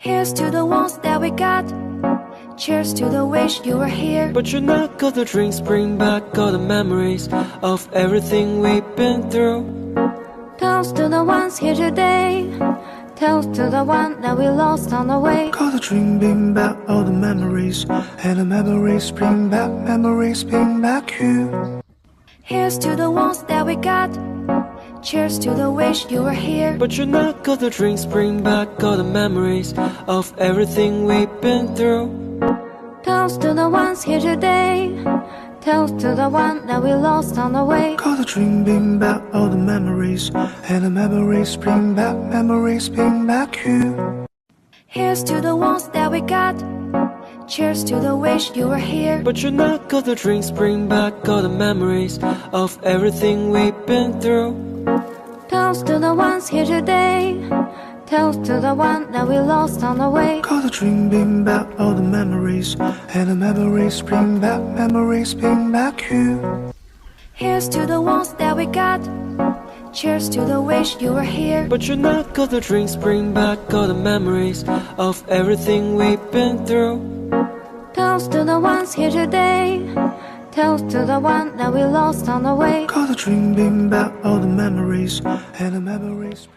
Here's to the ones that we got. Cheers to the wish you were here. But you're not, 'cause the drinks bring back all the memories of everything we've been through. Toast to the ones here today. Toast to the one that we lost on the way. 'Cause the drink bring back all the memories, and the memories bring back you. Here's to the ones that we got. Cheers to the wish you were here. But you're not, 'cause the drinks bring back all the memories of everything we've been through. Toast to the ones here today. Toast to the one that we lost on the way. 'Cause the drink bring back all the memories, and the memories bring back you. Here's to the ones that we got. Cheers to the wish you were here. But you're not, 'cause the drinks bring back all the memories of everything we've been through. Toast to the ones here today. Toast to the one that we lost on the way. 'Cause the drink bring back all the memories, and the memories bring back you. Here's to the ones that we got. Cheers to the wish you were here. But you're not, 'cause the drinks bring back all the memories of everything we've been through. Toast to the ones here today. Toast to the one that we lost on the way. 'Cause the drink bring back all the memories, and the memories